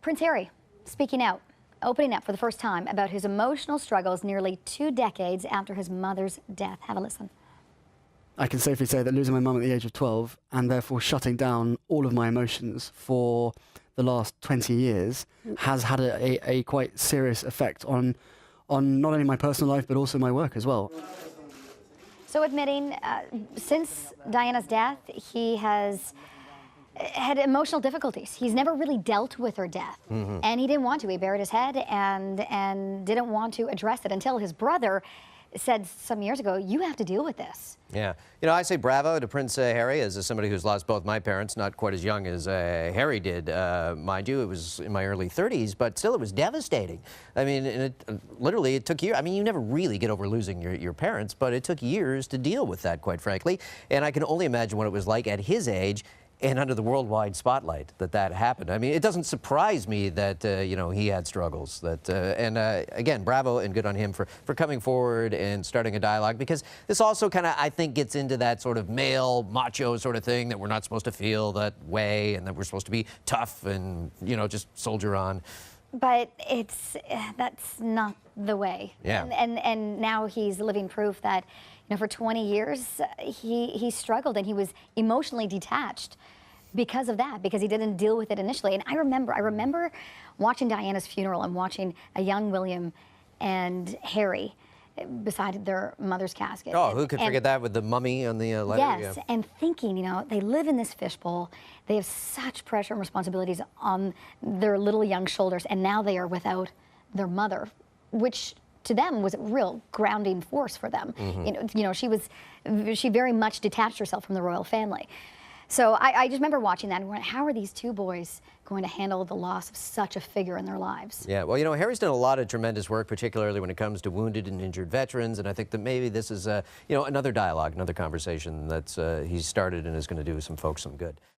Prince Harry speaking out, opening up for the first time about his emotional struggles nearly 2 decades after his mother's death. Have a listen. I can safely say that losing my mum at the age of 12 and therefore shutting down all of my emotions for the last 20 years has had a quite serious effect on not only my personal life but also my work as well. So admitting since Diana's death, he has had emotional difficulties. He's never really dealt with her death, and he didn't want to. He buried his head and didn't want to address it until his brother said some years ago, "You have to deal with this." Yeah. You know, I say bravo to Prince Harry as somebody who's lost both my parents, not quite as young as Harry did, mind you. It was in my early 30s, but still it was devastating. I mean, literally it took years. I mean, you never really get over losing your parents, but it took years to deal with that, quite frankly. And I can only imagine what it was like at his age and under the worldwide spotlight that happened. I mean, it doesn't surprise me that, you know, he had struggles. Again, bravo and good on him for coming forward and starting a dialogue, because this also kind of, I think, gets into that sort of male, macho sort of thing that we're not supposed to feel that way and that we're supposed to be tough and, you know, just soldier on. But that's not the way. Yeah. And now he's living proof that, you know, for 20 years he struggled and he was emotionally detached because of that, because he didn't deal with it initially. And I remember watching Diana's funeral and watching a young William and Harry beside their mother's casket. Oh, who could forget that with the mummy on the letter? Yes, yeah. and thinking, you know, they live in this fishbowl. They have such pressure and responsibilities on their little young shoulders, and now they are without their mother, which to them was a real grounding force for them. You know, she very much detached herself from the royal family. So I just remember watching that and wondering, how are these two boys going to handle the loss of such a figure in their lives? Yeah, well, you know, Harry's done a lot of tremendous work, particularly when it comes to wounded and injured veterans, and I think that maybe this is, you know, another dialogue, another conversation that he's started and is going to do some folks some good.